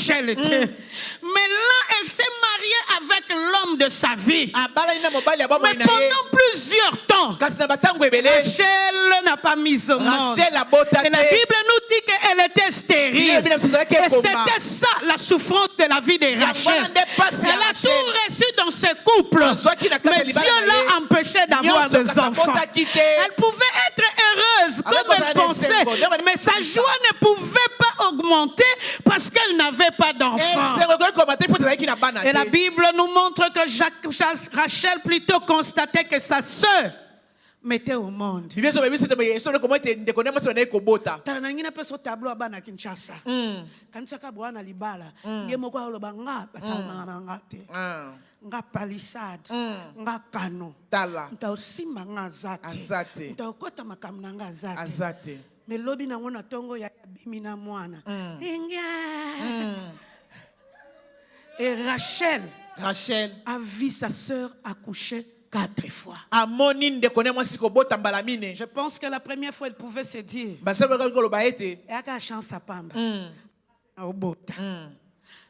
Rachel était. Mais là, elle s'est mariée avec l'homme de sa vie. Mais pendant plusieurs temps, Rachel n'a pas mis au monde. Et la Bible nous dit qu'elle était stérile. Et c'était ça la souffrance de la vie de Rachel. Elle a tout reçu dans ce couple. Mais Dieu l'a empêché d'avoir des enfants. Elle pouvait être heureuse comme elle pensait. Mais sa joie ne pouvait pas augmenter parce qu'elle n'avait pas d'enfants. Et la Bible nous montre que Rachel plutôt constatait que sa sœur mettait au monde. Nga palissade, nga kano, nta osimba nga azate, nta okota makamna nga azate. Mais lobi na ngona tongo ya bimina mwana. Et Rachel a vu sa sœur accoucher 4 fois. Je pense que la première fois, elle pouvait se dire, et a chance à pamba.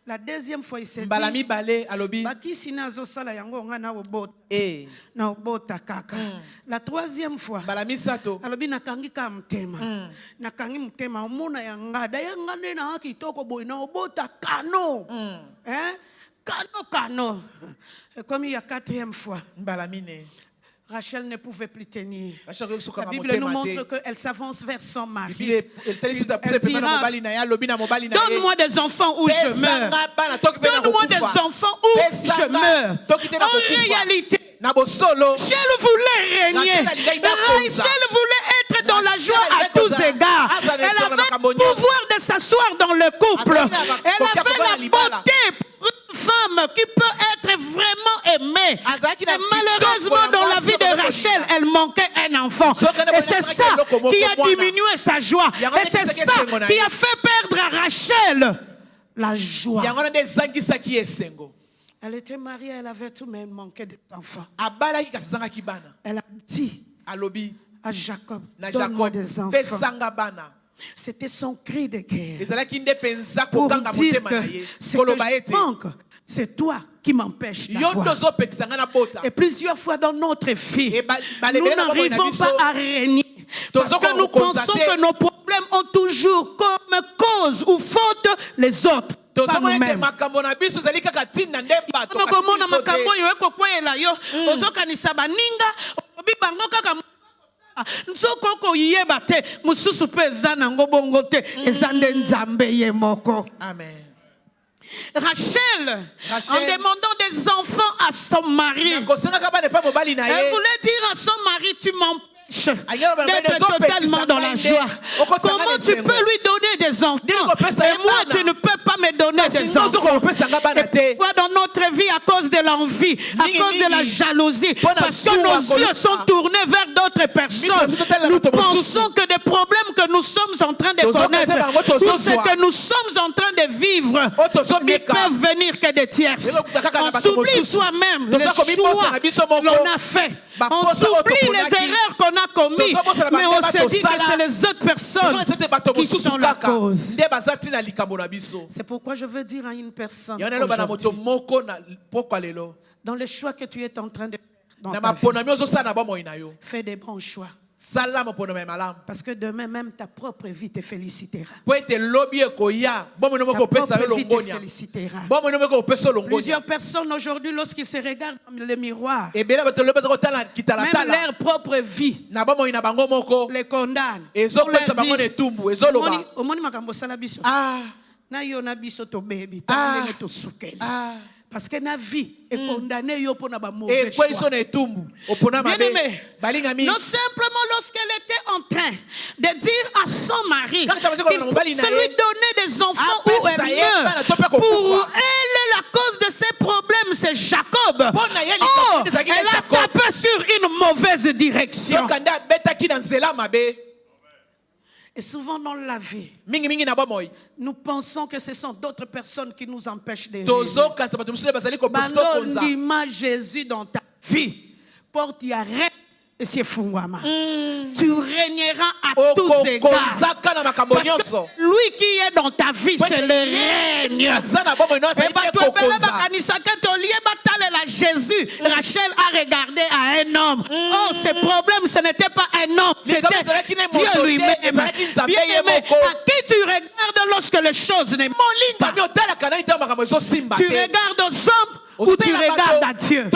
La deuxième fois, il s'est dit, la troisième fois, Kano. Et comme il y a 4e fois, Rachel ne pouvait plus tenir. La Bible nous montre qu'elle s'avance vers son mari. Elle dira, donne-moi des enfants ou je meurs. Donne-moi des enfants ou je meurs. En réalité, Rachel voulait régner. Rachel voulait être dans la joie à tous égards. Elle avait le pouvoir de s'asseoir dans le couple. Elle avait la beauté pour une femme qui peut être vraiment aimée. Et malheureusement, dans la vie de Rachel, elle manquait un enfant. Et c'est ça qui a diminué sa joie. Et c'est ça qui a fait perdre à Rachel la joie. Elle était mariée, elle avait tout, mais elle manquait d'enfants. Elle a dit à Jacob, donne-moi des enfants. C'était son cri de guerre pour dire que ce que je manque, c'est toi qui m'empêche d'avoir. Et plusieurs fois dans notre vie, nous n'arrivons pas à régner parce que nous pensons que nos problèmes ont toujours comme cause ou faute les autres. Pas nous-mêmes. Amen. Rachel, en demandant des enfants à son mari, elle voulait dire à son mari, tu m'empêches d'être totalement dans la joie. Comment tu peux lui donner des enfants et moi tu ne peux pas me donner des enfants? Et pourquoi dans notre vie, à cause de l'envie, à cause de la jalousie, parce que nos yeux sont tournés vers d'autres personnes, nous pensons que des problèmes que nous sommes en train de connaître ou ce que nous sommes en train de vivre ne peuvent venir que des tierces. On s'oublie soi-même les choix qu'on a fait. On s'oublie les erreurs qu'on a commis, mais on se dit que c'est les autres personnes qui sont la cause. C'est pourquoi je veux dire à une personne dans les choix que tu es en train de faire dans ta vie, fais des bons choix. Parce que demain même ta propre vie te félicitera. Ta propre vie te félicitera. Plusieurs personnes aujourd'hui, lorsqu'ils se regardent dans le miroir, même leur propre vie les condamne. Parce que la vie est condamnée pour la mauvais choix. Bien-aimé, non simplement lorsqu'elle était en train de dire à son mari qu'il se lui donner des enfants où elle meurt. Pour elle, la cause de ses problèmes, c'est Jacob. Oh, elle a tapé sur une mauvaise direction. Et souvent dans la vie, nous pensons que ce sont d'autres personnes qui nous empêchent de régner. L'image Jésus dans ta vie porte y arrêt et c'est fouama. Tu régneras à tous égards. Parce que lui qui est dans ta vie, c'est le règne. Et Jésus, Rachel a regardé à un homme. Oh, ce problème, ce n'était pas un homme, c'était Dieu lui-même. Bien-aimé, à qui tu regardes lorsque les choses ne marchent pas? Tu regardes aux hommes ou tu regardes à Dieu?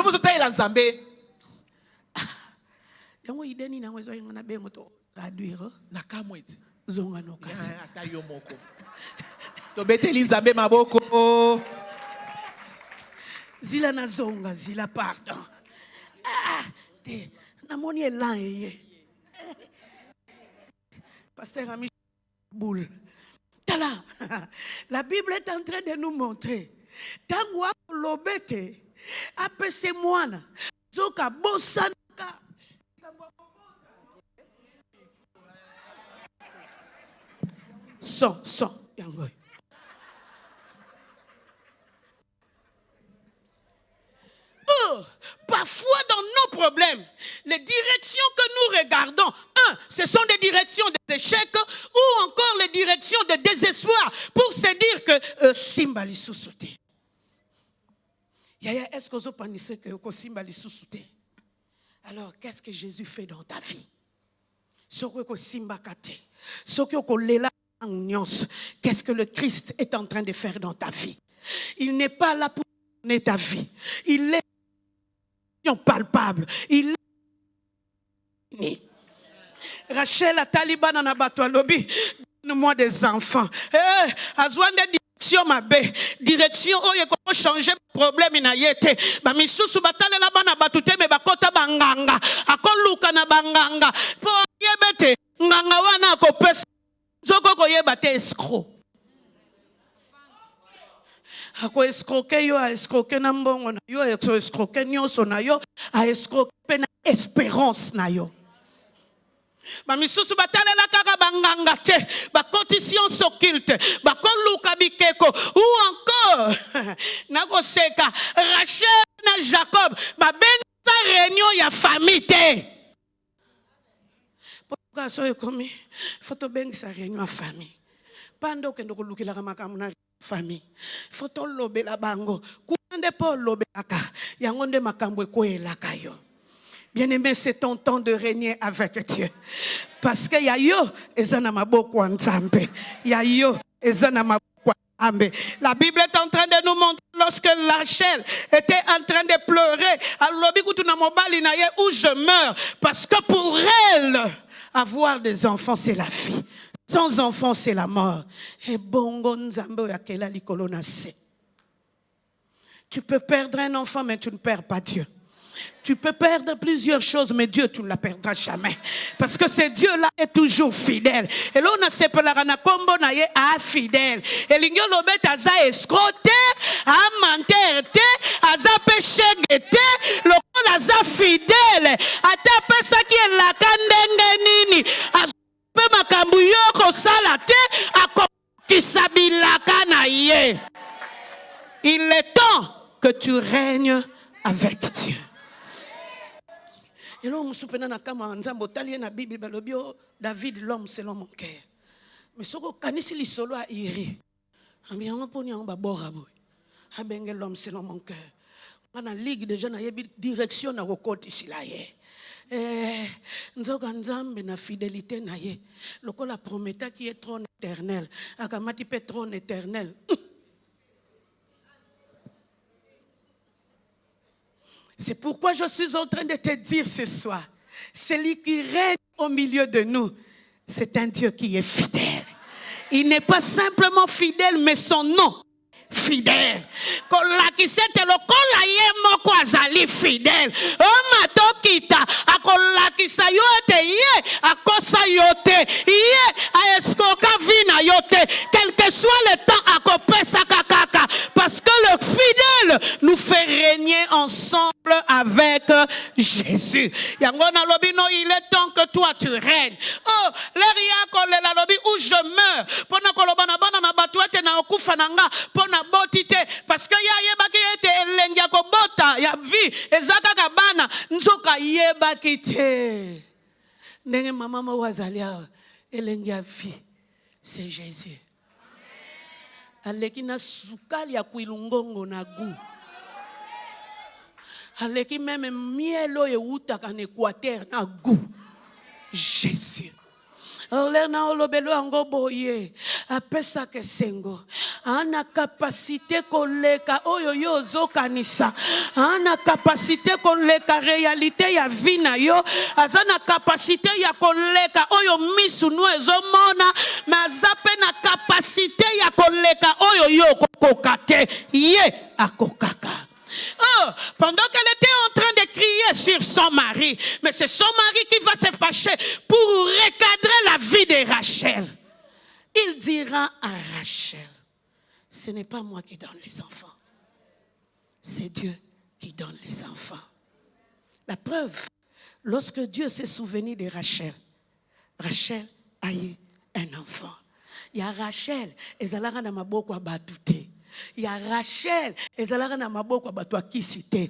Zila na zonga, zila pardon. Namoni elan eye. Pasteur Ami Boule. Tala, la Bible est en train de nous montrer. Tangwa lobete, apese mwana, zoka bosanaka. Son, yangoy. Parfois dans nos problèmes, les directions que nous regardons, ce sont des directions d'échec ou encore les directions de désespoir pour se dire que Simbali sous-souté. Yaya, est-ce que vous pensez que Simbali sous-souté? Alors, qu'est-ce que Jésus fait dans ta vie? Qu'est-ce que le Christ est en train de faire dans ta vie? Il n'est pas là pour donner ta vie. Il est palpable. Il est Rachel a Taliban en abattoir lobby. Donne-moi des enfants. Azouane direction ma bé. Direction où il faut changer problème inayete. Ba misusu batale la bana batute me bakota banganga. Akoluka na banganga. Po yebete nganga wana ko pesa. Zoko ko yebate escroc. Ako escroquer yo a escroquer na mbongo na yo a escroquer nyonso na yo a escroquer na espérance na yo. Ba misusu batalela kaka banganga te ba cotition occulte ba koluka bikeko ou encore nako seka Rachel na Jacob ba benza réunion ya famille te. Pourquoi so ekomi photo benza réunion ya famille pando kendo kolukila kama kamuna famille photo lobe la bango kuande po lobe aka yangonde makambo ekoelaka yo. Bien-aimé, c'est ton temps de régner avec Dieu. Parce que yayo ezana maboko nzambe. Yayo ezana maboko nzambe. La Bible est en train de nous montrer lorsque Rachel était en train de pleurer. Alors où je meurs. Parce que pour elle, avoir des enfants, c'est la vie. Sans enfants, c'est la mort. Et bongo nzambe yakela likolo na se. Tu peux perdre un enfant, mais tu ne perds pas Dieu. Tu peux perdre plusieurs choses, mais Dieu, tu ne la perdras jamais. Parce que ce Dieu-là est toujours fidèle. Et là, on a séparé combo naye a fidèle. Et l'igno lobet aza escroté, a menteur te, aza péché te, l'okon aza fidèle. A tapé ça qui est la kandenge nini. Aza pe makambuyo ko salate, a ko kisabilaka naye. Il est temps que tu règnes avec Dieu. Et là, on se soupçonne kama nzambo talié na Bible balobio David l'homme selon mon cœur. Mais soko kanisi li solo a iri. Ambiango poni en babora boy. Abenge l'homme selon mon cœur. On a ligue déjà na yebi direction na kokoti silaye. Nzoka nzambe na fidélité na ye. Lokola prometa qui est trône éternel. Akamati pe trône éternel. C'est pourquoi je suis en train de te dire ce soir, celui qui règne au milieu de nous, c'est un Dieu qui est fidèle. Il n'est pas simplement fidèle, mais son nom fidèle. Kolakisete lokola ye moko azali fidèle. O matokita akolakisa yote ye akosa yote ye a eskoka vina yote. Quel que soit le temps akopesa kakaka. Parce que le fidèle nous fait régner ensemble avec Jésus. Yangona lobino, il est temps que toi tu règnes. Oh, l'eria kolela lobi où je meurs. Pona kolobana bana na batuete na okufa nanga pona botite parce que ya yebaki ete elengia ko bota ya vie ezaka kabana nzoka yebaki te Ndenge maman mo wazalia elengia vie, c'est Jésus. Aleki na sukali ya kuilungongo na gu. Aleki même mielo e utaka na Équateur na gu. Jésus. Olena olobelo ango boye apesa kesengo ana capacité koleka oyo yo zokanisa ana capacité koleka réalité ya vina yo azana capacité ya koleka oyo misu no ezomona mazape na capacité ya koleka oyo yo kokate ye akokaka. Oh, pendant qu'elle était en train de crier sur son mari, mais c'est son mari qui va se fâcher pour recadrer la vie de Rachel. Il dira à Rachel, ce n'est pas moi qui donne les enfants, c'est Dieu qui donne les enfants. La preuve, lorsque Dieu s'est souvenu de Rachel, Rachel a eu un enfant. Il y a Rachel, ezalaka na maboko ya batu te. Il y a Rachel, ezalaka na maboko ya batu akisi te.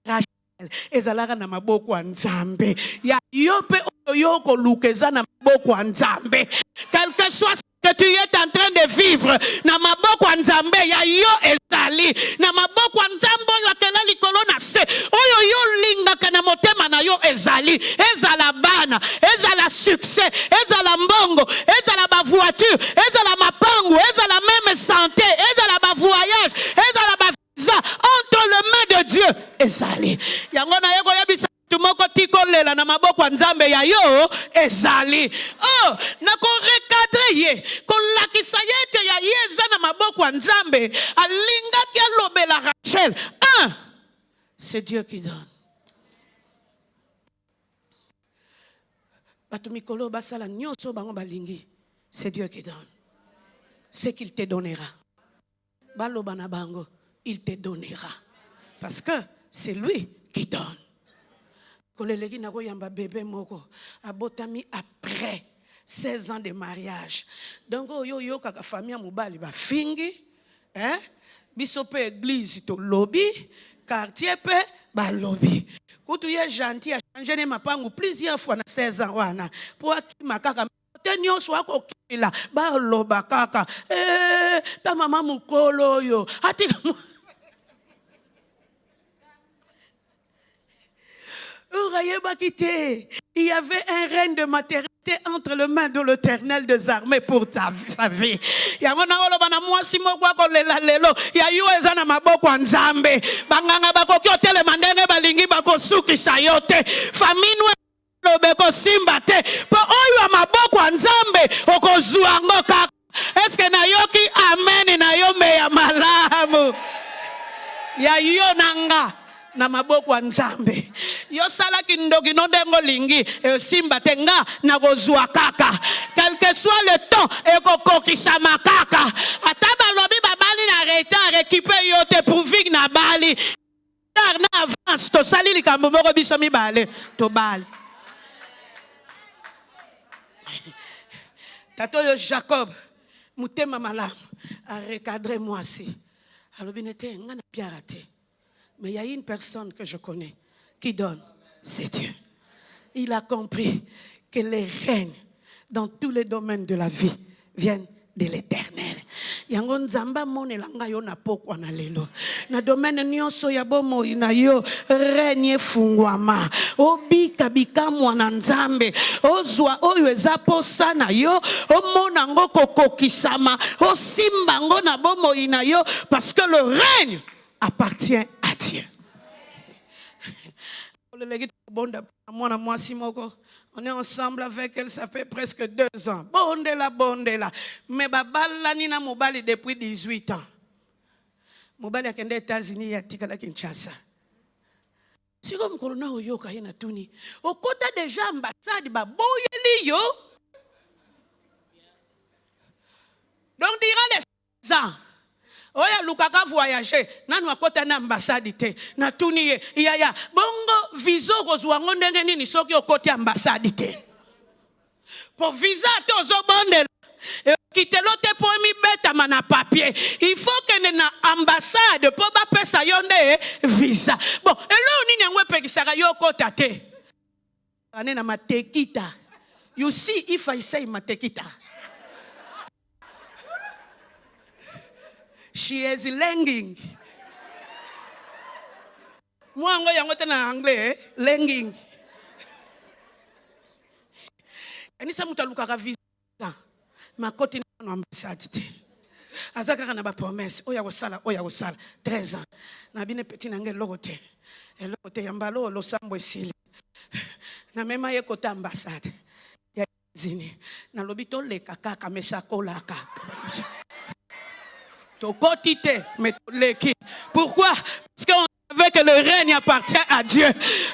Rachel, ezalaka na maboko ya Nzambe. Ya yope oyo koluka eza na maboko ya Nzambe. Quel que soit ce que tu es en train de vivre, na maboko ya Nzambe ya yo ezali. Na maboko ya Nzambe oyo akela likolo na se. Oyo yo lingaka na motema na yo ezali. Ezala bana, ezala succès, ezala mbongo, ezala ba voiture, ezala mapangu, ezala même santé, ezala ba voyage, ezala ba visa entre les mains de Dieu ezali. Yango na yeko yebisa tumoko tikolela na maboko ya Nzambe ya yo ezali. Oh, na ko recadrer ye, ko lakisa yete ya yeza na maboko ya Nzambe, alinga ki alobela Rachel. C'est Dieu qui donne. Batumikolo basala nyoso bango balingi. C'est Dieu qui donne. Ce qu'il te donnera. Baloba na bango, il te donnera. Parce que c'est lui qui donne. Koleleki na ko yamba bébé moko abotami après 16 ans de mariage. Donc yo kaka famille mobali ba fingi, hein? Biso pe église to lobby, quartier pe ba lobby. Kutu ye gentil a changé ne mapangu plusieurs fois na 16 ans wana. Pour akima kaka tenyo swa ko kila ba loba kaka. Ta mama mukolo yo. Ati il y avait un règne de maternité entre les mains de l'Éternel des armées pour sa vie. Il y a est-ce que nayoki amen na yo me ya malamu ya yo nanga na maboko ya Nzambe yo sala kindoki no ndengo lingi simba tenga na kozwa kaka quel que soit le temps ekokokisa makaka ata balobi babali na retard récupérer yo te pour vivre na bali na avance to sali likambo moko biso mibale to bali tato yo Jacob mutema malamu a recadrer moi si alobi nete nga na piarate. Mais il y a une personne que je connais qui donne, c'est Dieu. Il a compris que les règnes dans tous les domaines de la vie viennent de l'Éternel. Yango nzamba monelanga yo na pokwa na lelo. Na domaine nyonso ya bomo ina yo règne fungwama. Obika bika mwana Nzambe. Ozwa oyo eza posa na yo. Omona ngo kokokisama. Osimba ngo na bomo ina yo parce que le règne appartient à Dieu. On est ensemble avec elle, ça fait presque 2 ans. Bondela. Mais babala nina mobali depuis 18 ans. Mobali a kende États-Unis ya tikala Kinshasa. Si comme corona oyo kayena tuni. Au côté déjà ambassade ba boyeli yo. Donc durant les 16 ans oya lukaka voyager nanu akota na ambassade te na tuni ye ya bongo visa kozwa ndenge nini soki okoti ambassade te pour visa te ozobondela kitelo te po mi beta mana papier il faut que na ambassade po ba pesa yonde visa bon elo nini ngwe pekisaka yo kota te ane na matekita You see, if I say Matekita, she is lenging. Moi, je suis en anglais, lenging. Et nous sommes allés visa. Ma côté na ambassade. Azaka na ba promesse. Oya osala. 13 ans. Na bine petit nangé lote. Et lote yambalo lo sambo esili. Na mema ye kota ambassade. Ya zini. Na lobito le kaka mesako la ka. To kotite mais leki. Pourquoi? Parce qu'on veut que le règne appartient à Dieu.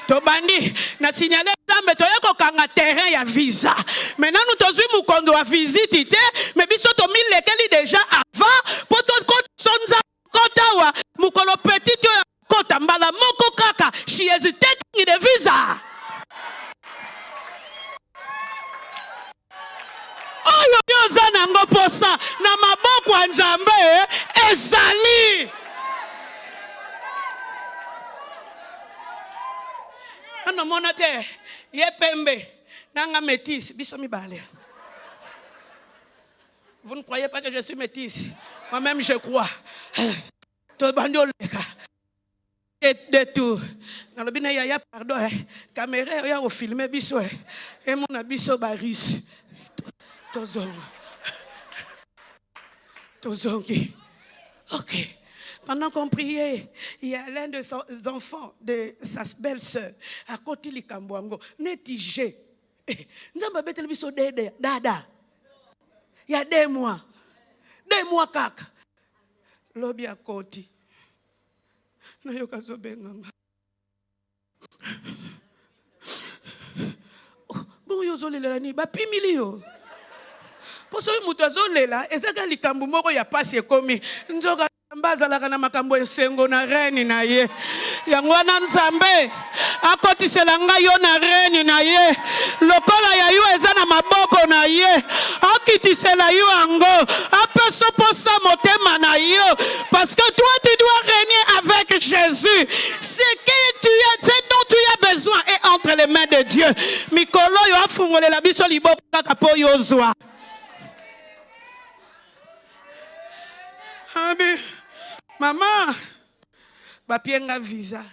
Tobandi na signalé zambe to yeko kanga terrain ya visa. Maintenant nous tozui mukondo a visite mais biso to mille lekeli déjà avant pour to sonza kota wa mukolo petit yo kota mbala moko kaka she is taking the visa. Oyo yoza nango posa na maboko ya Nzambe ezali. Ano monate yepembe nanga métisse biso mibale. Vous ne croyez pas que je suis métisse? Moi-même je crois. To bandio leka. De tout. Na lobina ya pardon caméra ya o filmer biso et mon biso baris. Tozongi. OK. Pendant qu'on priait, il y a l'un de ses enfants, de sa belle-sœur, à côté de Kambouango, netigé. Nzamba betel biso dada. Il y a 2 mois. 2 mois kaka. Lobi à côté. Na yoka zo benganga. Bon yo zo lela ni ba pimili yo. Poso mutu azolela ezaka likambo moko ya pasi ekomi nzoka mbazalaka na makambo esengo na reine na ye yango wana Nzambe akotisela ngai yo na reine na ye lokola ya yo eza na maboko na ye akitisela yo ango apeso posa motema na yo parce que toi tu dois régner avec Jésus. Ce dont tu as besoin est entre les mains de Dieu. Mikolo yo afungolela biso liboko kaka po yo zwa. Maman, bapienga visa.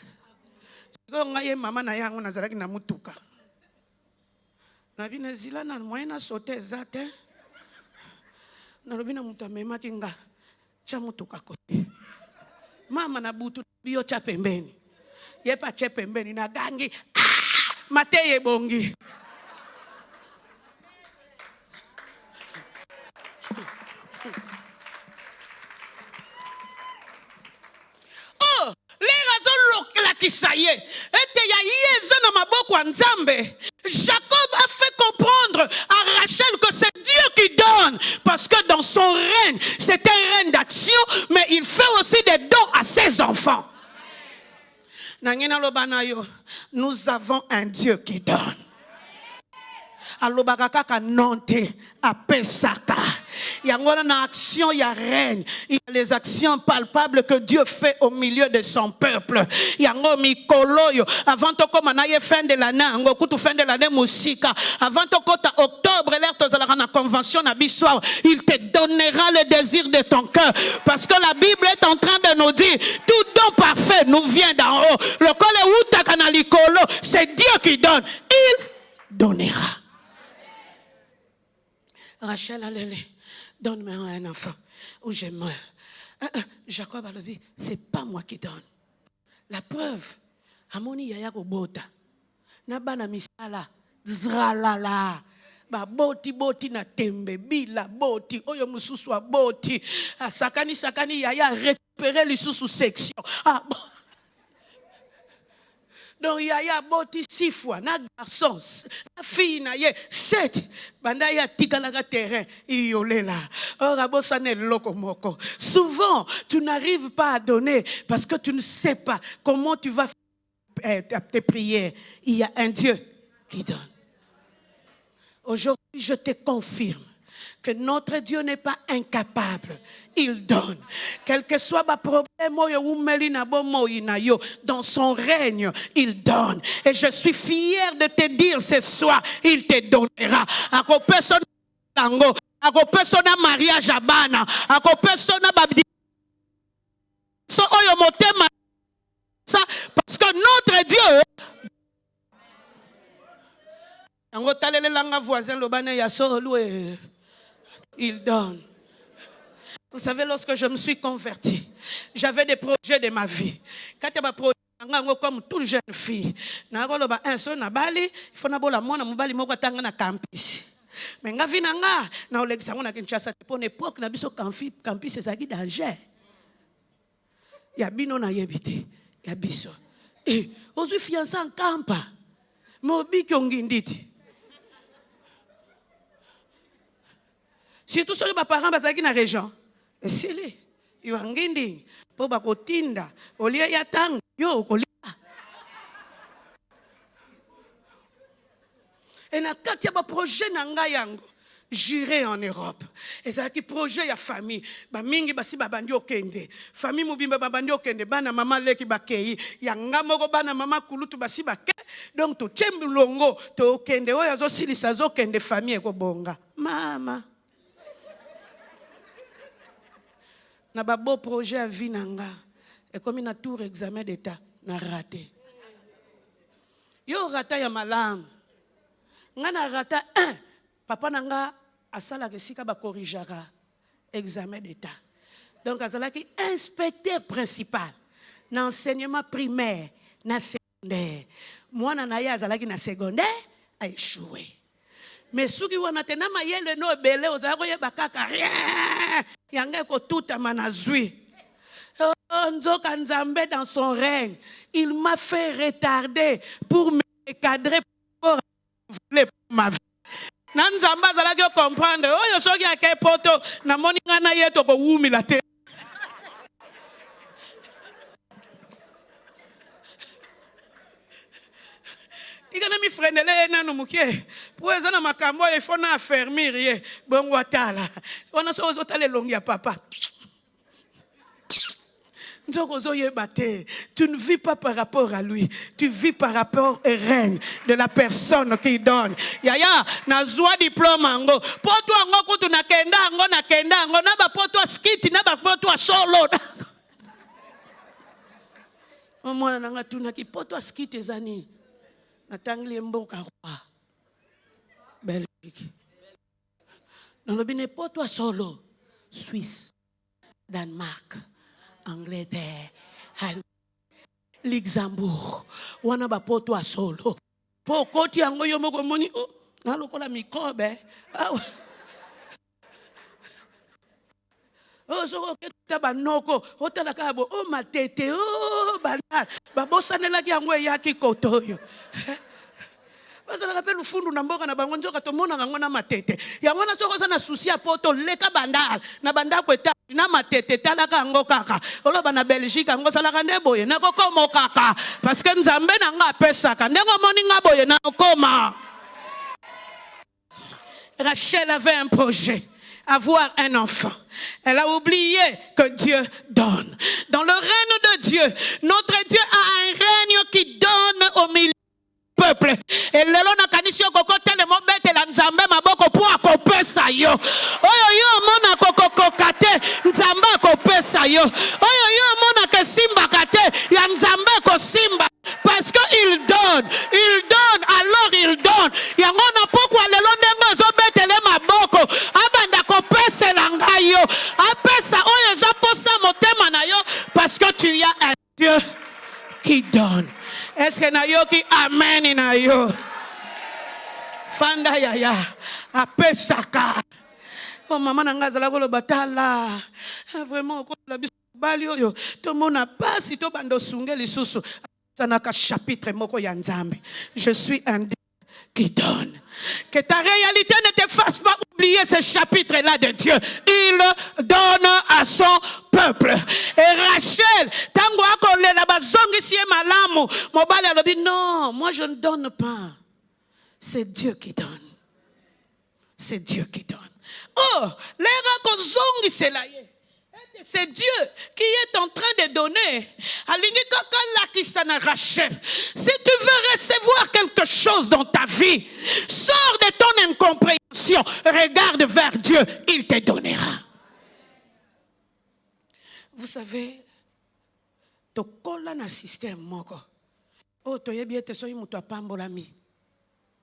Siko ye mama na yango nazalaki na mutuka. Na bina zila na moyena sauter zate. Na lobina mutamema kinga cha mutuka kote. Mama na butu bio cha pembeni. Ye pa che pembeni na gangi. Mateye bongi. Jacob a fait comprendre à Rachel que c'est Dieu qui donne, parce que dans son règne, c'est un règne d'action, mais il fait aussi des dons à ses enfants. Nous avons un Dieu qui donne. Alobaka kaka nonte apesaka. Yangona na action ya règne. Il y a les actions palpables que Dieu fait au milieu de son peuple. Yango mikoloyo. Avant toko manaye fin de l'année, ango kutu fin de l'année musika. Avant toko ta octobre, l'air tozalaka na convention na biswa. Il te donnera le désir de ton cœur. Parce que la Bible est en train de nous dire, tout don parfait nous vient d'en haut. Le kole utaka na likolo, c'est Dieu qui donne. Il donnera. Rachel a dit, donne-moi un enfant ou je meurs. Jacob a dit, c'est pas moi qui donne. La preuve, amoni yaya ko bota. Na bana misala, zralala. Ba boti na tembe, bila boti, oyo mususu a boti. Sakani yaya récupérer les sous section. Ah bon. Donc yaya boti 6 fois na garçon na fille na ye 7 banda ya tikalaka terrain iolela ora bosane loko moko. Souvent tu n'arrives pas à donner parce que tu ne sais pas comment tu vas faire tes prières. Il y a un Dieu qui donne. Aujourd'hui je te confirme que notre Dieu n'est pas incapable. Il donne. Quel que soit le problème, dans son règne, il donne. Et je suis fier de te dire ce soir, il te donnera. À personne mariage à bana, à personne parce que notre Dieu, il donne. Vous savez, lorsque je me suis converti, j'avais des projets de ma vie. Quand il y a des projets, comme toute jeune fille, il faut que campus. Mais nga vina nga na olekisa ngona Kinshasa pour l'époque na biso campus ezaki danger. Ya bino na yebite, ya biso. Ozwi fiancé en campa. Mobi kyonginditi. Surtout ceux qui parents bazaki na région. Et c'est lui. Il va ngindi pour bakotinda olia ya tang yo kolia. Et na kati ya ba projet na nga yango j'irai en Europe. Et ça qui projet ya famille ba mingi basi babandi okende. Famille mobimba babandi okende bana mama leki bakei ya ngamoko bana mama kulutu basi bake. Donc to tchembulongo to okende oyo zo silisa zo kende famille ko bonga. Mama na ba beau projet à vie nanga et comme na tour examen d'état na raté. Yo rata ya malam. Nga na rata 1 papa nanga asala ke sika ba corrigera examen d'état. Donc azala ki inspecteur principal na enseignement primaire na secondaire. Mwana na ya azala ki na secondaire a échoué. Mais souki wana tena mayele no belé ozala ko yeba kaka rien. Yanga ko tout manazui. Nzoka Nzambe dans son règne, il m'a fait retarder pour me cadrer pour ma vie. Nanzamba zala ko comprendre. Oyo soki ake poto na moninga na yeto ko wumi la te. Tigana mi frendele na no mukie. Pour ezana makambo il faut na affermir ye. Bon watala. Wana so ozotale longi ya papa. Tu ne vis pas par rapport à lui, tu vis par rapport au règne de la personne qui donne. Yaya, na zwa diplôme ango. Poto ango kutu na kenda ango na ba poto skiti na ba poto solo. Mwana nanga tuna ki poto skiti zani. Na tangli mboka kwa Belgique. Na lobine poto solo Suisse, Danemark, Angleterre, Luxembourg, wana ba poto a solo. Po koti yango yo moko moni na lokola microbe. Oh so ke ba noko, otala ka bo o matete o banal. Ba bosanela ki yango ya ki kotoyo. Parce que rappelle le fond na mboka na bango nzoka to mona ngo na matete. Yango na soko sana souci a poto leka bandal na banda ko eta na matete talaka ngo kaka. Oloba na Belgique ngo sala ka boye na kokomo kaka parce que Nzambe na nga pesaka ndengo moni nga boye na koma. Rachel avait un projet, avoir un enfant. Elle a oublié que Dieu donne. Dans le règne de Dieu, notre Dieu a un règne qui donne au milieu peuple. Et lelo na kanisio kokote le mobete la Nzambe maboko po akopesa yo. Oyo yo mona kokokokate Nzambe akopesa yo. Oyo yo mona ke simba kate ya Nzambe ko simba parce que il donne, alors il donne. Yango na pokwa lelo ndengo zo betele maboko abanda kopesa langa yo. Apesa oyo za posa motema na yo parce que tu as un Dieu qui donne. Est-ce que nayo ki amen nayo? Fanda yaya apesaka. Oh maman nanga zala ko lo batala. Vraiment ko la biso bali oyo. To mona pasi to bando sunge lisusu. Sanaka chapitre moko ya Nzambe. Je suis un Dieu qui donne. Que ta réalité ne te fasse pas oublier ce chapitre-là de Dieu. Il donne à son peuple. Et Rachel, tango akole la bazongi siye malamu, mobali alobi non, moi je ne donne pas. C'est Dieu qui donne. C'est Dieu qui donne. Oh, c'est Dieu qui est en train de donner. Si tu veux recevoir quelque chose dans ta vie, sors de ton incompréhension, regarde vers Dieu, il te donnera. Vous savez,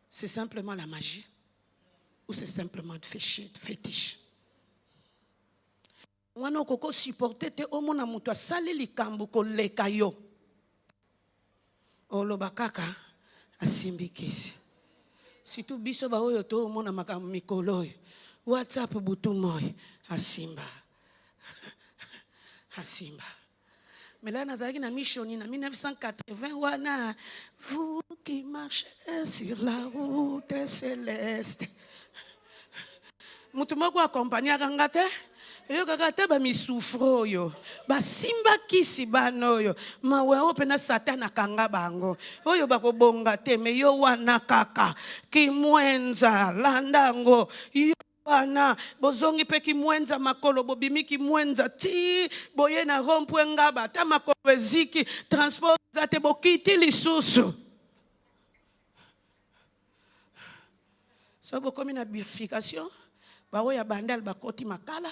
c'est simplement la magie ou c'est simplement de fétiche. Wana koko supporter te omona mutu asali likambo koleka yo. Oloba kaka asimbi kisi. Situ biso ba oyo to omona makambo mikolo. WhatsApp butu moy asimba. Asimba. Mais là nazaki na missioni na 1980 wana vous qui marchez sur la route céleste. Mutu moko accompagner kangate. Yo kakate ba misufro yo ba simba kisi banoyo mawe opena satana kanga bango oyo bakobonga te me yo wana kaka kimwenza landango yo wana bozongi pe kimwenza makolo bobimi kimwenza ti boye na rompwe ngaba ta makolo eziki transport zate bokiti lisusu so bokomi na bifurcation ba oya bandal bakoti makala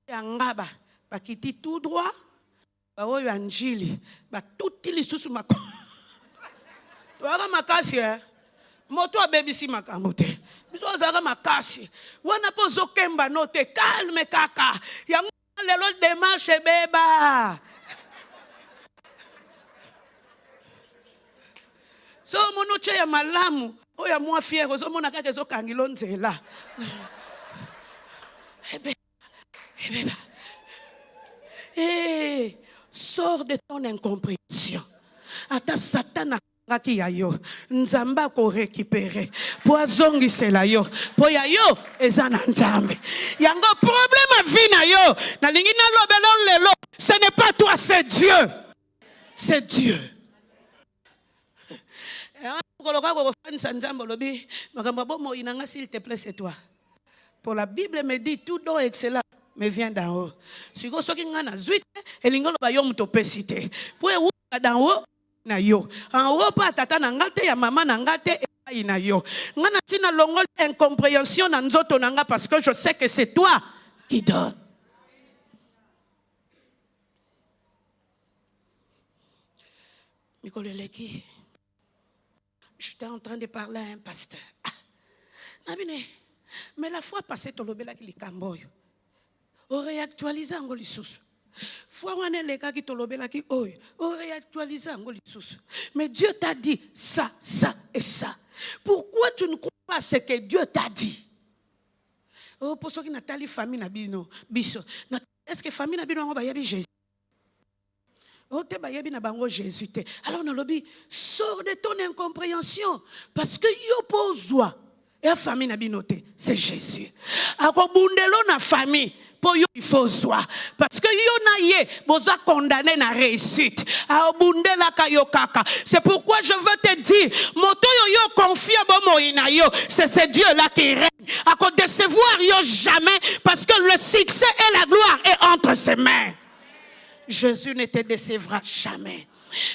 Yangaba, bakiti tout droit, ba oyo anjili, ba tuti lisusu mako. Toaka makasi moto abebisi makambo te. Biso ozaka makasi. Wana po zokemba note calme kaka. Yango lelo démarche beba. So mono che ya malamu, oya mwa fiero, so mona kaka ezokangilo nzela. Hey, sors de ton incompréhension. Ata Satan qui ya yo, nzamba ko récupérer. Poison gisela yo, po ya yo ezana nzambe. Yango problème a vie na yo, na lingi na lobelo lelo. Ce n'est pas toi, c'est Dieu. C'est Dieu. S'il te plaît, c'est toi. Pour la Bible me dit tout don excellent me vient d'en haut. Si vous avez un zuite, et l'ingolo ba yom to pesite. Pour vous d'en haut na yo. En haut pas tata nangate ya maman nangate et na yo. Ngana tina longol incompréhension na nzoto nanga parce que je sais que c'est toi qui donne. Mikoleleki. J'étais en train de parler à un pasteur. Nabine. Mais la fois passée, tu l'as dit, on réactualise en lisusu. Fois où on est les gars qui te l'ont dit, on réactualise en lisusu. Mais Dieu t'a dit ça, ça et ça. Pourquoi tu ne crois pas ce que Dieu t'a dit? Oh, pour ceux qui n'ont pas la famille, est-ce que la famille n'a pas Jésus? Oh, tu n'as Jésus. Alors, on a dit, sors de ton incompréhension. Parce que yo pose et la famille n'a pas noté, c'est Jésus. Alors, na famille, pour yo il faut soi. Parce que yo na ye, boza condamné na réussite. C'est pourquoi je veux te dire, moto yo yo confie bomo ina yo, c'est Dieu là qui règne. À cause de décevoir yo jamais, parce que le succès et la gloire est entre ses mains. Jésus ne te décevra jamais.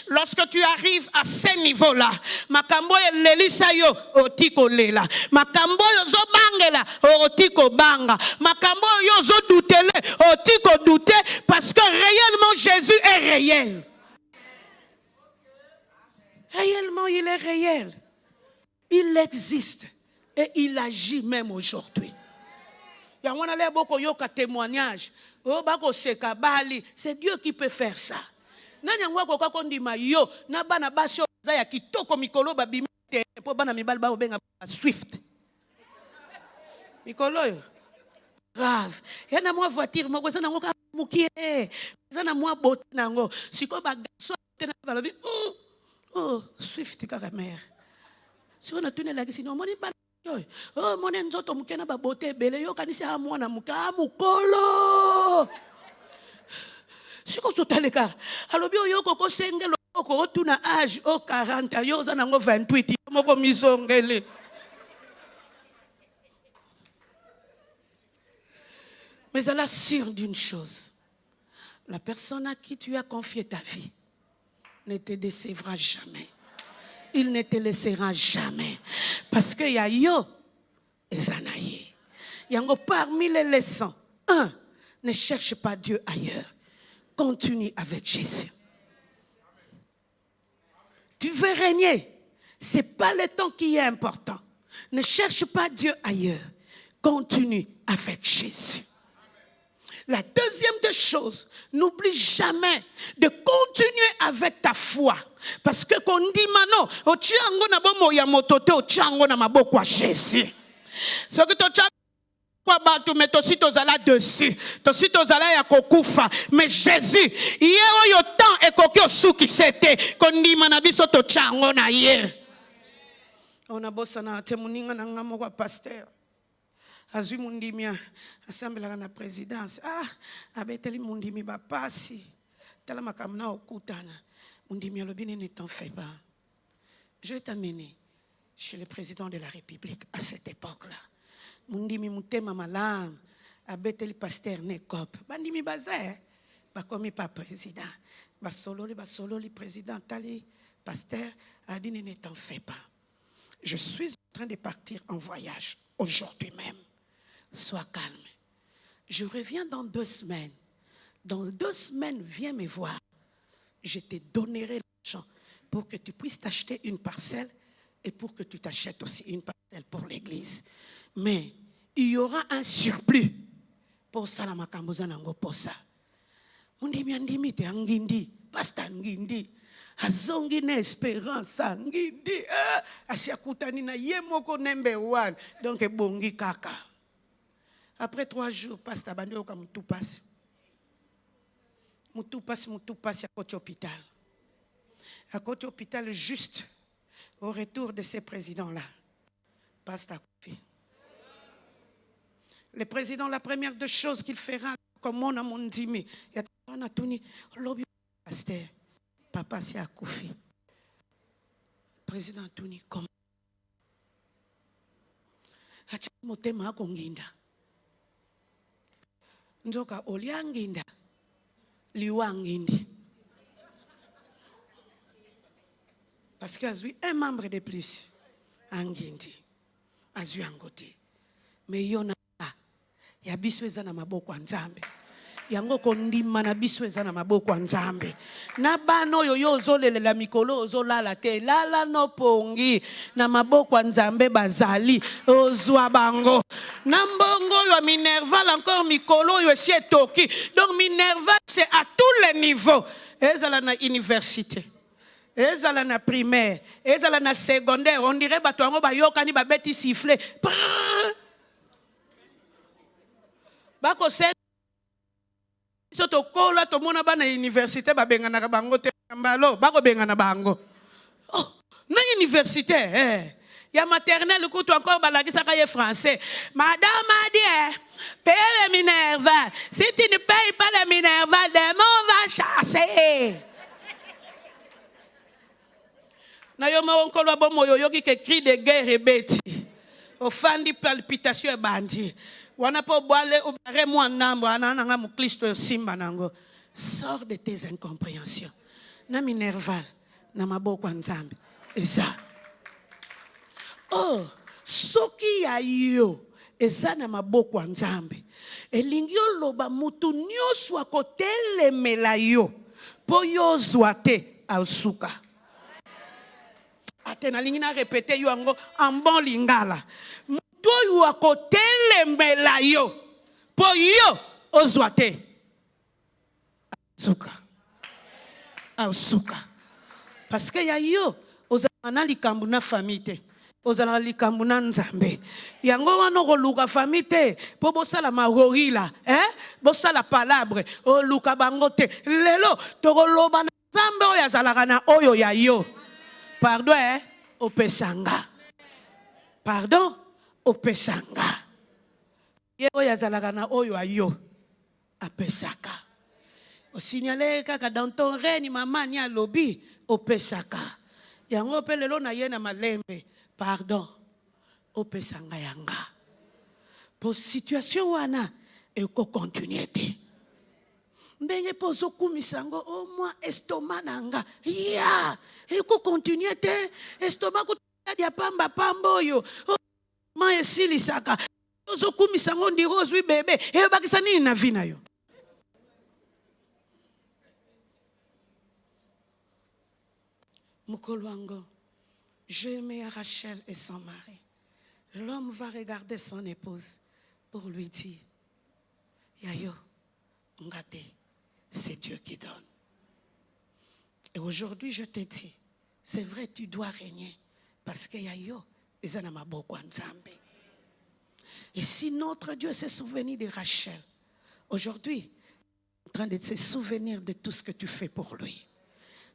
Lorsque tu arrives à ce niveau-là, makambo lelisa yo otiko lela, makambo yo zo bangela otiko banga, makambo yo zo doutele otiko douter, parce que réellement Jésus est réel. Réellement il est réel. Il existe et il agit même aujourd'hui. Il y a un beaucoup de témoignages. C'est Dieu qui peut faire ça. Nani yango kwa kondima yo na bana basi za ya kitoko mikolo ba bimite po bana mibali ba obenga Swift mikolo yo grave yana mwa voiture moko sana ngoka mukie sana mwa bot nango siko ba gaso tena ba lobi oh Swift kaka mère si on a tourné la kisi no moni ba yo oh moni nzoto mukena ba bote bele yo kanisa ha mwana muka mukolo. Si vous êtes les cas, alors bien yo koko sengelo koko tu na âge au 40 yo za nango 28 moko misongele. Mais elle assure d'une chose. La personne à qui tu as confié ta vie ne te décevra jamais. Il ne te laissera jamais. Parce qu'il y a yo et Zanaïe. Parmi les leçons, 1, ne cherche pas Dieu ailleurs. Continue avec Jésus. Tu veux régner. Ce n'est pas le temps qui est important. Ne cherche pas Dieu ailleurs. Continue avec Jésus. La deuxième des choses, n'oublie jamais de continuer avec ta foi. Parce que quand on dit mano, ochiango na bomo ya motote, ochiango na maboko à Jésus. Ce que tu as mais aussi tozala dessus, aussi tozala ya kokufa, mais Jésus, yeo yo temps et kokyo suki sete, kondi manabiso to chango na ye. On a bossa na temuninga na ngamo kwa pasteur. Azui mundimia assemblera na présidence. Abeteli mundimi ba pasi. Tala makamna okutana. Mundimia lobine ne t'en fais pas. Je vais t'amener chez le président de la République à cette époque-là. Mundimi mutema malam abeteli pasteur nekop bandimi bazae bakomi pa président basololi président tali pasteur abine ne t'en fais pas. Je suis en train de partir en voyage aujourd'hui même. Sois calme. Je reviens dans 2 semaines. Dans 2 semaines, viens me voir. Je te donnerai l'argent pour que tu puisses t'acheter une parcelle et pour que tu t'achètes aussi une parcelle pour l'église. Mais il y aura un surplus pour ça la makamboza nango pour ça. Mundimi andimi te angindi, pasta angindi. Azongi na espérance angindi. Asiakutani na yemoko number 1. Donc bongi kaka. Après 3 jours, pasta bandio comme tout passe. Moutou passe à côté hôpital. À côté hôpital juste au retour de ces présidents-là. Pasta Kofi. Le président, la première des choses qu'il fera, comme on a mon dimi, il y a Tony, lobby pasteur, papa c'est à Kofi. Président Tony, comment? Hacha motema konginda. Njoka olianginda, liwangindi. Parce qu'il y a un membre de plus, angindi, azu angote. Mais il y en a ya bisweza na maboko ya Nzambe. Yango kondima na bisweza na maboko ya Nzambe. Na bano yoyo ozolelela mikolo ozolala te. Lala no pongi na maboko ya Nzambe bazali ozwa bango. Na mbongo yo Minerval encore mikolo yo esi etoki. Donc Minerval c'est à tous les niveaux. Ezala na université. Ezala na primaire. Ezala na secondaire. On dirait bato yango bayokani babeti siffler. Bako se soto kola to mona bana université babengana ka bango te mbalo bako bengana bango oh na université ya maternelle kutu encore balagisa ka ye français madame a dit paye Minerval si tu ne payes pas le Minerval demain on va chasser na yo ma onkolo bomo yo ki ke cri de guerre ebeti ofandi palpitation e bandi. Sors de tes incompréhensions. Na Minerval, na maboko Nzambe. Eza. Oh, soki ya yo, eza na maboko Nzambe. Elingi oloba mutu nyonso akotelemela yo, po yo zwa te ausuka. Atena lingi na répéter yo ango en bon lingala. Toi à côté les melayo pour yo ozwate suka suka parce que ya yo ozana likambu na famille te ozana likambu na Nzambe yango wana koluka famille te po bosala mahorila bosala palabre oluka bango te lelo tokoloba na Nzambe oyo azalaka na oyo ya yo pardon opesanga pardon opesanga yeo yazalaka na oyo ayo apesaka osignale kaka dans ton règne maman ni alobi opesaka yango pe lelo na ye na malembe pardon opesanga yanga po situation wana et qu'on continue. Mbenge pozo kumisango au moins estomac nanga ya et qu'on continue te estomac ko dia pamba pamboyo ma esili saka pozo kumisango ndiro zwi bebe e bakisa nini na vina yo. Mukolwango, je aimais Rachel et son mari. L'homme va regarder son épouse pour lui dire, Yayo, ngate, c'est Dieu qui donne. Et aujourd'hui, je te dis, c'est vrai, tu dois régner. Parce que Yayo, ils en ont beaucoup en Zambie. Et si notre Dieu s'est souvenu de Rachel, aujourd'hui, il est en train de se souvenir de tout ce que tu fais pour lui.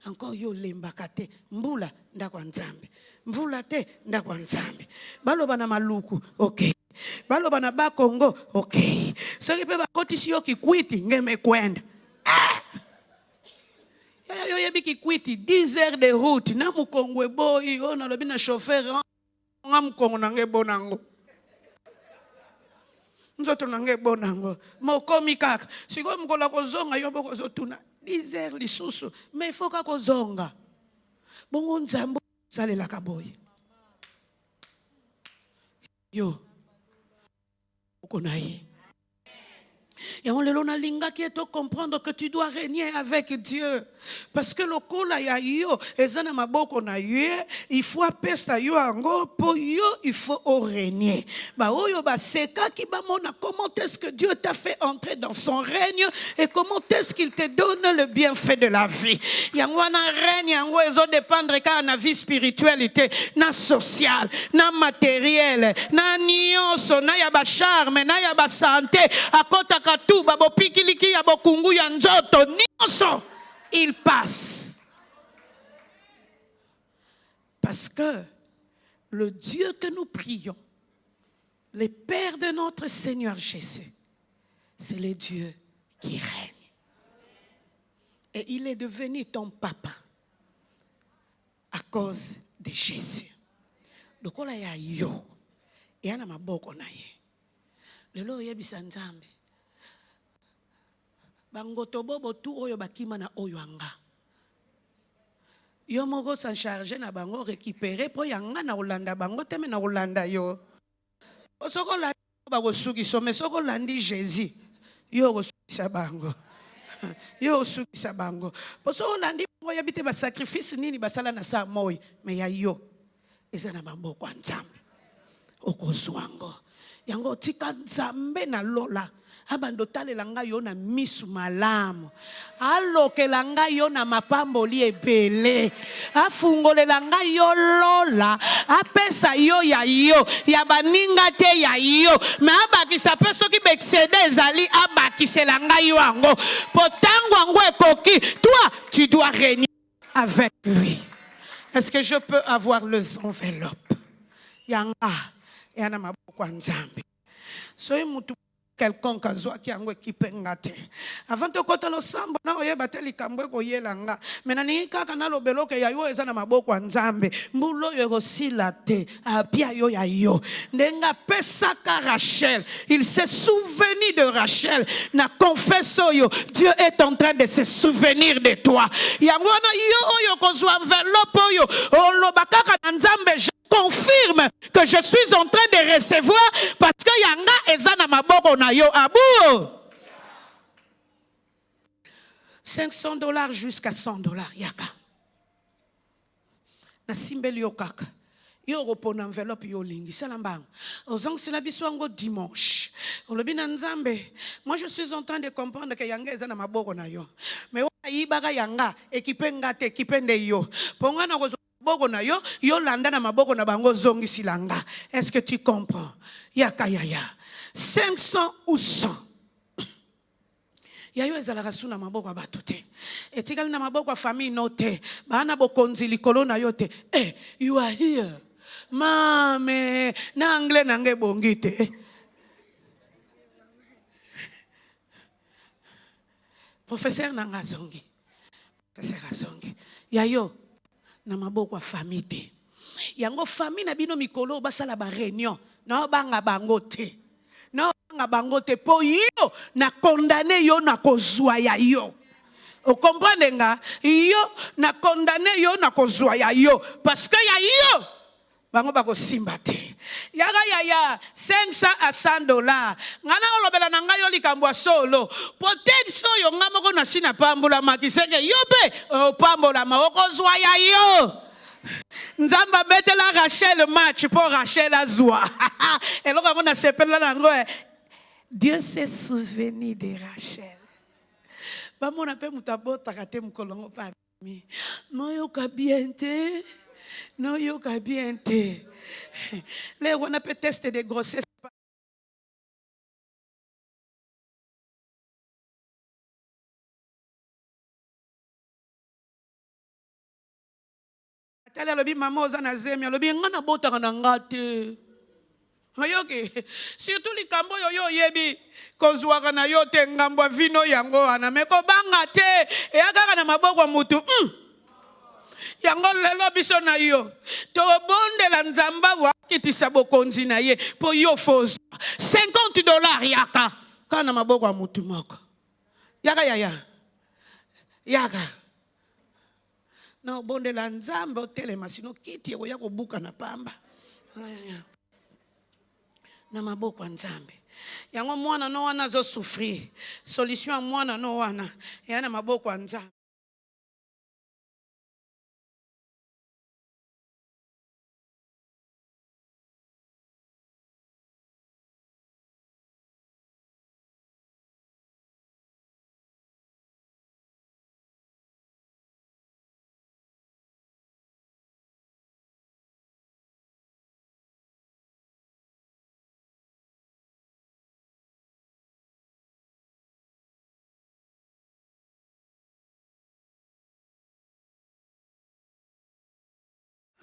Encore yo lembakate mbula ndakwa nzambe mvula te ndakwa nzambe baloba na maluku okay baloba na bakongo okay soki pe bakotisi yo kikwiti ngeme kwenda yo yebi kikwiti 10 heures de route na mukongwe boy on alobi na chauffeur nga mukongo nange bonango nzoto nange bonango mokomi kaka siko mukola kozonga yo boko zotuna 10 heures lisusu mais il faut ka kozonga bongo nzambo salela kaboy yo ukonaye. Et on le lona linga qui est à comprendre que tu dois régner avec Dieu. Parce que le kola ya yo, ezana maboko na yo, il faut apesa yo ango, pour yo, il faut régner. Ba oyo ba seka ki ba mona, comment est-ce que Dieu t'a fait entrer dans son règne et comment est-ce qu'il te donne le bienfait de la vie. Yango na règne, yango ezo dépendre ka na vie spiritualité, na sociale, na matériel, na nyonso, na ya ba charme, na ya ba santé, akota tout babo pikiliki ya bokungu ya nzoto nyonso il passe parce que le Dieu que nous prions, le Père de notre Seigneur Jésus, c'est le Dieu qui règne et il est devenu ton papa à cause de Jésus. Donc on a yo et ana maboko na ye lelo yebisa nzambe bangoto bobo tu oyo bakima na oyo anga yo moko s'en charger na bango récupérer po yanga na olanda bango teme na olanda yo osoko la ba kosuki so mais soko landi Jésus yo kosukisa bango yo sukisa bango posoko landi ngo yabite ba sacrifice nini basala na sa moyi mais ya yo ezana maboko nzambe okozwango yango tika nzambe na lola abando talela ngai yo na misu malamu alokela ngai yo na mapamboli ebele afungolela ngai yo lola apesa yo ya baninga te ya yo me abakisa pe soki beexcede ezali abakisela ngai yo ango potango ango ekoki toi tu dois régner avec lui. Est-ce que je peux avoir les enveloppes yanga yana maboko nzambe soy mutu quelconque azwa ki yango ekipe ngate avant to kota lo sambo na oyeba te likambo ekoyela nga menani kaka na lobelo ke yayo eza na maboko nzambe mbulo yo kosila te apia yo ya yo ndenga pesaka Rachel. Il s'est souvenu de Rachel na confesso yo Dieu est en train de se souvenir de toi yango na yo oyo kozwa enveloppe yo olobakaka na nzambe confirme que je suis en train de recevoir parce que yanga ezana maboko na yo abu $500 jusqu'à $100 yaka na simbeli yo kaka yo repona enveloppe yo lingi salambango ozong sina biswango dimanche olobi na nzambe moi je suis en train de comprendre que yanga ezana maboko na yo mais ayibaka yanga ekipe ngate ekipe nde yo ponga na boko na yo yo landa na maboko na bango zongi silanga. Est-ce que tu comprends? Yaka yaya 500 ou 100 yayo ezalaka suna maboko abatute etikali na maboko famille note bana bokonzi likolo na yote you are here mame na anglais nange bongite professeur nanga zongi yayo na maboko famille te yango famille na bino mikolo basala ba réunion na banga bango te na bango te po yo na condamné yo na kozwa ya yo. Vous comprenez nga? Yo na condamné yo na kozwa ya yo parce que ya yo bango bako simba te. Ya 500 à 100 dollars. Ngana olobela na ngai yo likambo solo. Potenso yo ngamoko na sina pambula makisenge yo be pambola ma okozwa ya yo. Nzamba betela Rachel match pour Rachel azwa. Et là on a sepela nango. Dieu s'est souvenu de Rachel. Ba mona pe mutabota kate mkolongo pa mi. No yo kabiente. No yo kabiente. Là on a peut tester des grossesses. Tala lobi mama ozana zemi lobi ngana botaka na ngate. Oyoke surtout likambo yo yebi kozwaka na yo te ngambo vino yango wana meko banga te e akaka na maboko mutu yango lelo biso na yo to bondela nzamba wakitisa bokonzi na ye po yo fozo $50 yaka kana maboko mutu moko yaka na bondela nzamba telema sino kiti ya kobuka na pamba na maboko nzambe yango mwana no wana zo souffrir solution mwana no wana yana maboko nzambe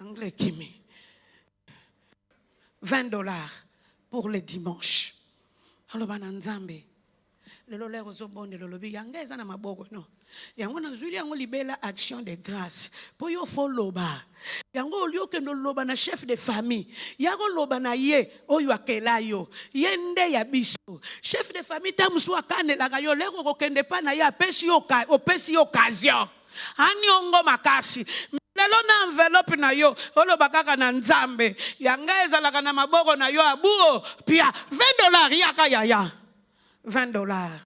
anglais kimi $20 pour le dimanche. Alors bananzambe lelo lero zo bonde lolobi yanga eza na maboko no. Yango na zuli yango libela action de grâce. Po yo fo loba. Yango olio ke no loba na chef de famille. Yango loba na ye oyo akela yo. Yende ya biso. Chef de famille tamusu akane la yo lero ko kende pa na ya pesi yo occasion. Ani ongo makasi. Lelo na enveloppe na yo olo bakaka na nzambe yanga ezalaka na maboko na yo abuo pia $20 yaka yaya $20.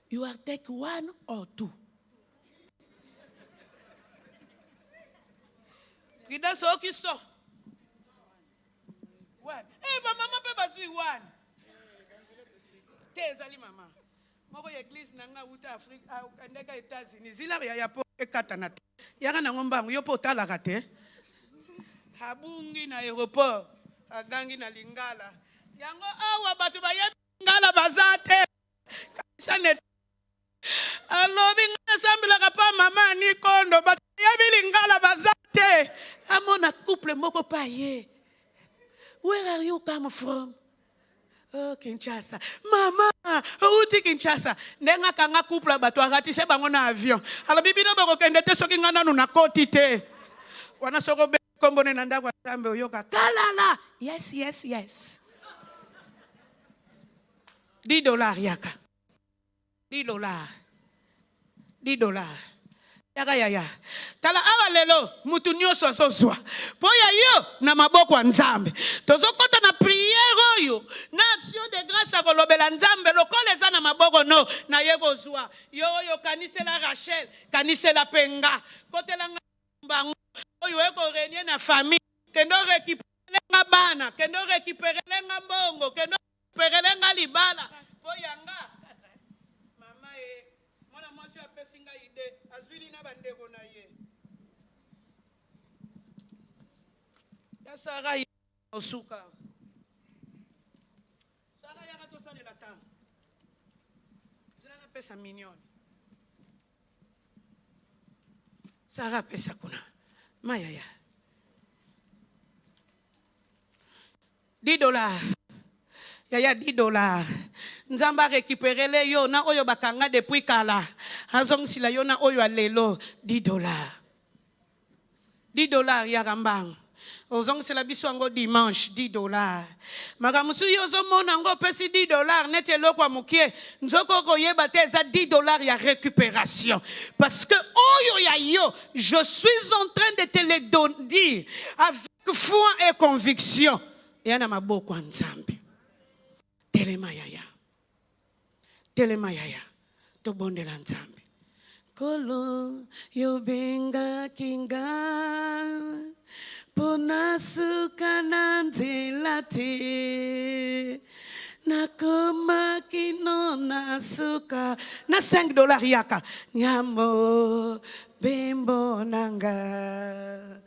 You are take one or two. Gida so kiso. One. Eh ba mama pe basui one. Tezali mama. Moko église nanga uta Afrika ndeka États-Unis zila ya po ekatana yaka na ngombangu yo po talaka te habungi na aéroport agangi na lingala yango awa batu ba lingala bazate kanisane alobi ngasambela kapa mama ni kondo batu ya lingala bazate amona couple moko pa ye. Where are you come from? Oh, Kinshasa. Mama, uti Kinshasa. Nenga kanga couple bato agatise bango na avion. Alors bibi no bako kende te soki ngana no na koti te. Wana soko be kombone na ndako sambe oyoka. Kalala. Yes. $10 yaka. $10. Yaya. Tala awa lelo mutu nyoso soswa. Poya yo na maboko wa nzambe. Tozo kota na prière oyo. Na action de grâce a kolobela nzambe. Lokole eza na maboko no. Na yego zwa. Yo kanise la Rachel. Kanise la penga. Kote la mbangu. Oyo eko renye na famille. Kendo rekipere nga bana. Kendo rekipere nga mbongo. Kendo rekipere nga libala. Poya nga. Mama mwana mwasi wa pesinga ide. Azwili na bandego na ye. Ya Sara osuka. Sara ya gato sale la tam. Zina na pesa milioni. Sara pesa kuna. Maya. $10. Yaya $10. Nzamba récupérer le yo na oyo bakanga depuis kala. Azong sila yo na oyo alelo $10. $10 ya rambang. Ozong c'est la biswango dimanche $10. Magamusu yozo monango pesi $10 nete lokwa mukie nzoko koyeba te za $10 ya récupération parce que oyo ya yo je suis en train de te le dire avec foi et conviction yana maboko ya Nzambe telema yaya tobondela Nzambe kolo yobenga kinga Ponasuka nzela te nakoma kino nasuka na $5 yaka nyamo bembo nanga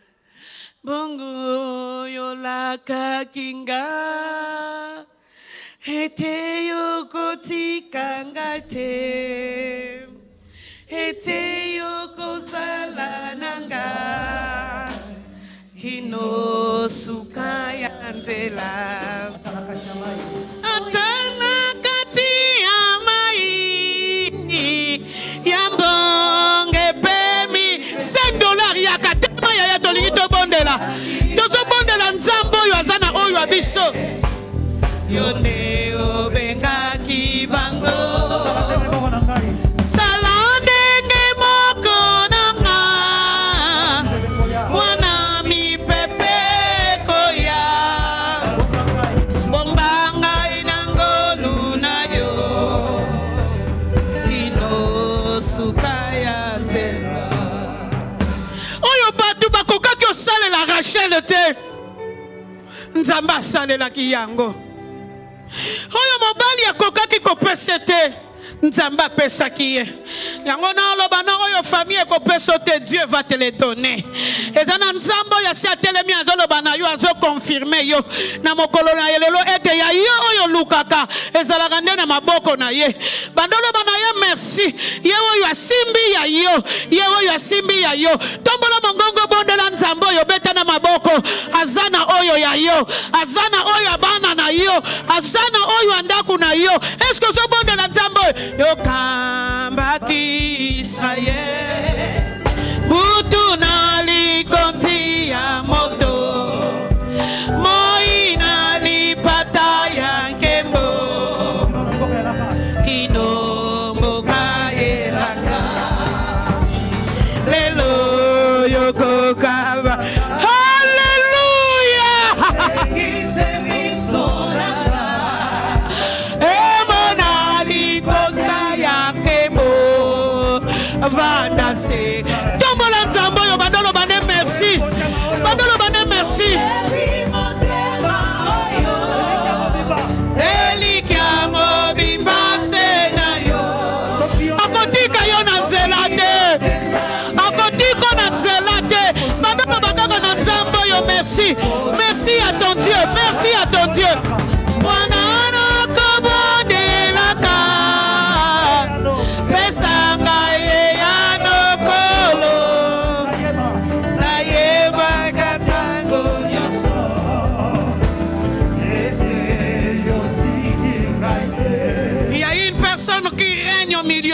bongo yolaka kinga ete yokotika ngate ete yokozala nanga Kino sukaya nzela Atana kati amai Yambonge pemi $5 yaka tema ya tolingi to bondela Tozo bondela nzambo yo azana oyo abiso Yone obenga kibango Rachel te Nzamba salela kiyango Oyo mobali ya kokaki kopese te Nzamba pesa kiye Yango na oloba na oyo famille kopesa te Dieu va te le donner Ezana Nzambo ya si atelemi azoloba na yo azo confirmer yo Na mokolo na yelelo ete ya yo oyo lukaka Ezalaka nde na maboko na ye Bandolo ba na ye merci Ye oyo asimbi ya yo Ye oyo asimbi ya yo Tombola mongongo bondela Nzambo yo beta na maboko Azana oyo ya yo Azana oyo abana na yo Azana oyo andaku na yo Est-ce que so bondela Nzambo yo kambaki Israel Butu nali konti ya moto Moi nali pata ya nkembo Kino moka elaka Lelo yo kokaba Hallelujah Vanda se Tombola Nzambo yo bandolo bane merci Bandolo bane merci Elikiamo bimbase na yo Akotika yo na nzela te Akotiko na nzela te Bandolo bakaka na Nzambo yo merci Merci à ton Dieu Merci à ton Dieu Wanana kobo de la ka Pesanga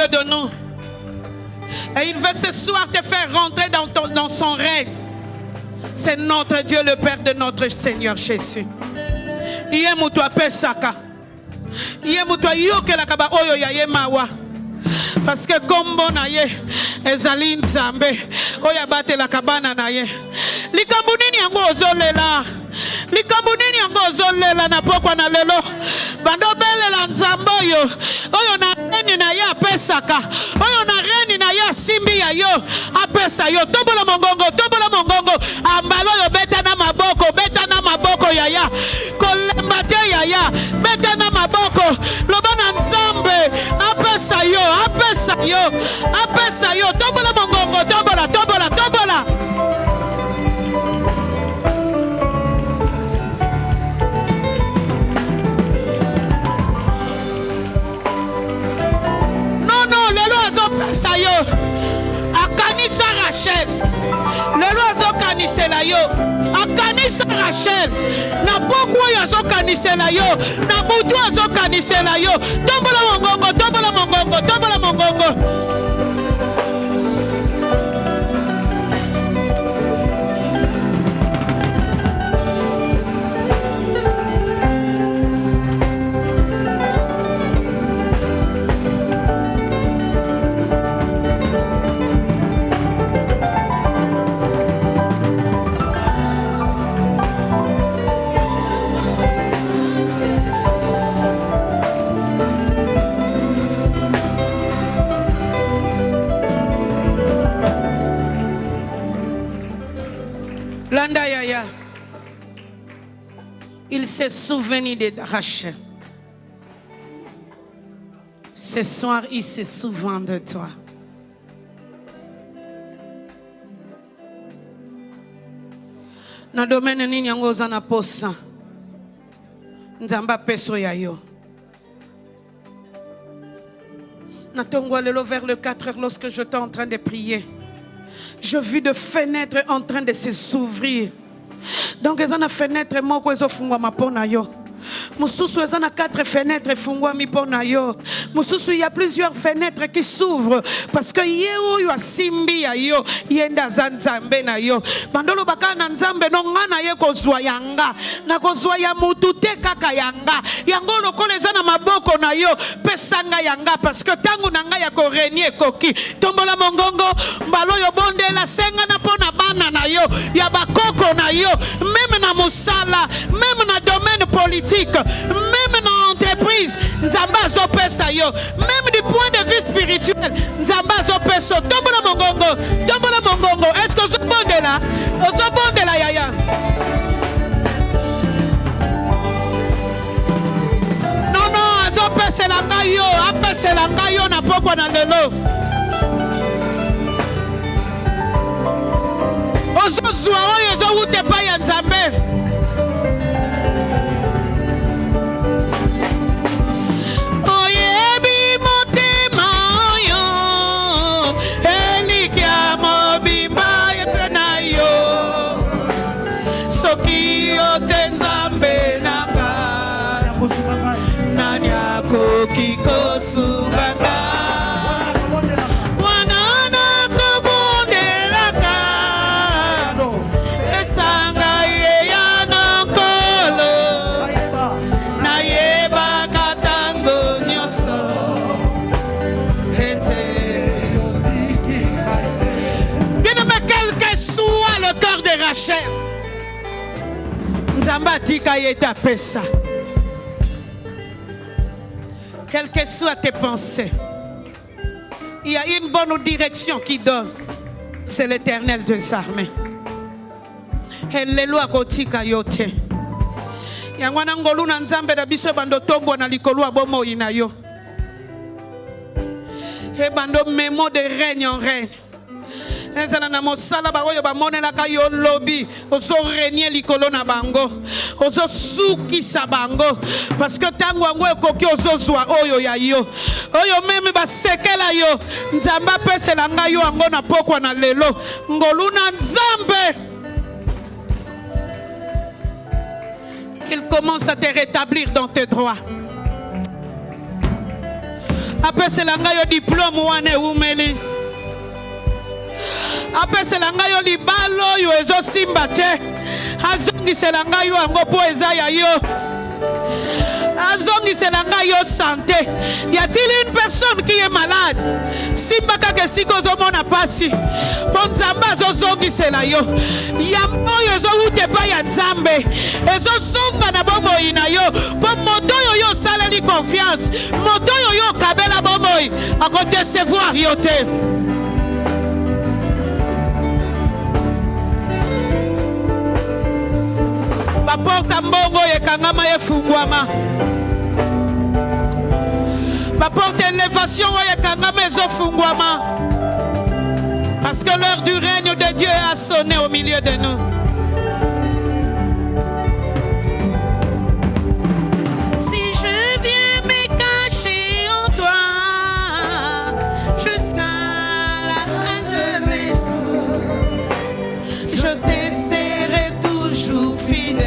de nous. Et il veut ce soir te faire rentrer dans son règne. C'est notre Dieu, le Père de notre Seigneur Jésus. Yemutwa pesaka. Yemutwa yoke la kaba oyo ya yemawa. Parce que kombo na ye ezali Nzambe oya bate la kabana na ye. Likambu nini yango ozolela? Likambu nini yango ozolela na pokwa na lelo? Bando belela Nzambe oyo na reni na ye apesaka. Oyo na reni na ye asimbi ya yo apesa yo. Tombola mongongo ambalo yo beta na maboko yaya. Kolemba te yaya beta na maboko lobana Nzambe apesa yo tombola mongongo tombola non lelo azopesa yo akanisa Rachel lelo azokanisela yo akanisa Rachel na poko oyo azokanisela yo na butu azokanisela yo tombola mongongo Kanda Yaya. Il s'est souvenu de Rachel. Ce soir, il se souvient de toi. Na domaine nini yango oza na posa nzamba peso ya yo. Na tongo lelo vers le 4 heures lorsque j'étais en train de prier, je vis de fenêtres en train de s'ouvrir. Donc eza na fenêtre moko ezofungwa mapona yo. Mususu eza na 4 fenêtres fungwami pona yo. Mususu il y a plusieurs fenêtres qui s'ouvrent parce que yeo yo asimbi ya yo yenda zanzambe na yo. Bandolo baka na nzambe no ngana ye kozwa yanga na kozwa ya mutu te kaka yanga. Yango lokola eza na maboko na yo pesanga yanga parce que tangu na nga ya ko renier koki. Tombola mongongo mbalo yo bondela senga na pona bana na yo ya bakoko na yo même na musala même na domaine politique même dans l'entreprise, Nzamba zo pesa yo. Même du point de vue spirituel, Nzamba zo peso. Tombola mongongo, tombola mongongo. Est-ce que zo bonde là? Zo bonde là yaya. Non non, zo pesa la ngayo, apesa la ngayo na poko na lelo. Ozo zwa oyo zo ute pa ya Nzambe. Kiko suganga wanana kubundelaka esanga ye yanokolo na yeba katango nyoso bien mais quel que soit le cœur de Rachel, Nzamba tika yeta pesa. Quelles que soient tes pensées, il y a une bonne direction qui donne. C'est l'Éternel des armées. Elle les lois kotika yote. Yangwana ngolu na nzambe na biso bando tombo na likolo abomo ina yo. E bando memo de règne en règne. Ezana na mosala ba oyo ba monela ka yo lobby ozo régner likolo na bango ozo suki sa bango parce que tango ngo ekoki ozo zwa oyo ya yo oyo meme ba sekela yo Nzamba pesela nga yo ango na pokwa na lelo ngolu na Nzambe qu'il commence à te rétablir dans tes droits. Apesela nga yo diplôme wane umeli. Apesela nga yo libalo yo ezo simba te. Azongisela nga yo ango po eza ya yo. Azongisela nga yo santé. Y a-t-il une personne qui est malade? Simba kake siko zo mona pasi. Po Nzamba zo zongisela yo. Ya moyo zo ute pa ya Nzambe. Ezo zonga na bomoyi na yo. Po moto yo saleli confiance. Moto yo kabela bomoyi. Ako décevoir yo te. La porte à mbongo yekangama yefungwama. La porte d'élévation yekangama ezofungwama. Parce que l'heure du règne de Dieu a sonné au milieu de nous. Si je viens me cacher en toi jusqu'à la fin de mes jours, je te serai toujours fidèle.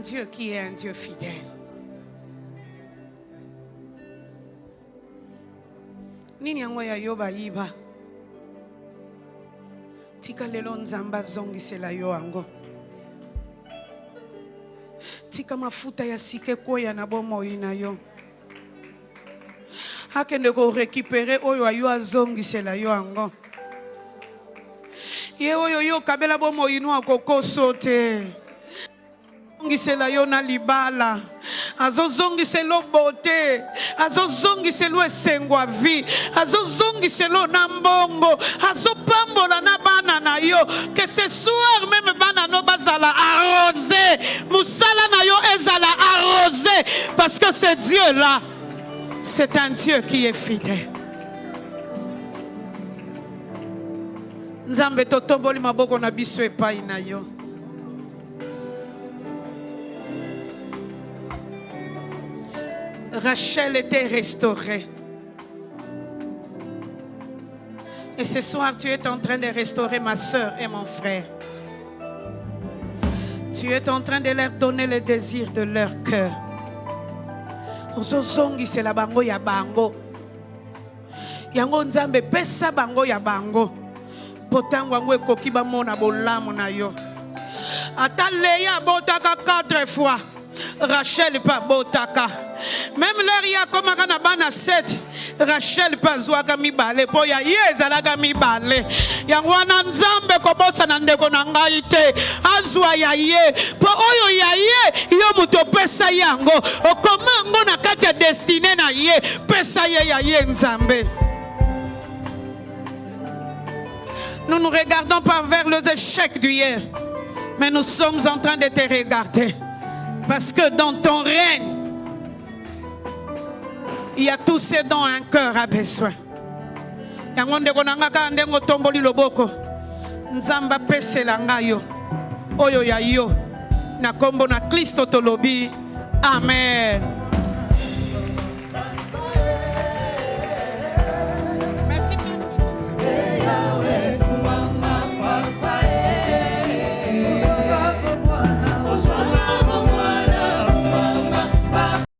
Dieu qui est un Dieu fidèle. Nini yango ya yo bayiba. Tika lelo nzamba zongisela yo ango. Tika mafuta ya sike koya na bomoi na yo. Hakende ko récupérer oyo ayo azongisela yo ango. Ye oyo yo kabela bomoi no akokoso te. Zongisela yo na libala. Azozongiselo bote. Azozongiselo esengwa vi. Azozongiselo na mbongo. Azopambola na bana na yo. Que ce soir même bana no bazala arrosé. Musala na yo ezala arrosé. Parce que ce Dieu là, c'est un Dieu qui est fidèle. Nzambe totomboli maboko na biso epai na yo. Rachel était restaurée. Et ce soir, tu es en train de restaurer ma soeur et mon frère. Tu es en train de leur donner le désir de leur cœur. Ozozongi c'est la bango ya bango. Yango nzambe pesa bango ya bango. Potango wango ekoki ba mona bolamu na yo. Ata Léa botaka 4 fois. Rachel pas botaka. Même l'air ya comme kana bana 7. Rachel pas zwaka mibale po ya yezalaga mibale. Yango wana nzambe kobosa na ndeko na ngai te. Azwa ya ye. Po oyo ya ye yo muto pesa yango. Okoma ngo na kati ya destiné na ye. Pesa ye ya ye nzambe. Nous nous regardons pas vers les échecs d'hier. Mais nous sommes en train de te regarder. Parce que dans ton règne, il y a tout ce dont un cœur a besoin. Yangonde konangaka ndengo tomboli loboko. Nzamba pese langayo. Oyo ya yo. Na kombo na Kristo tolobi. Amen.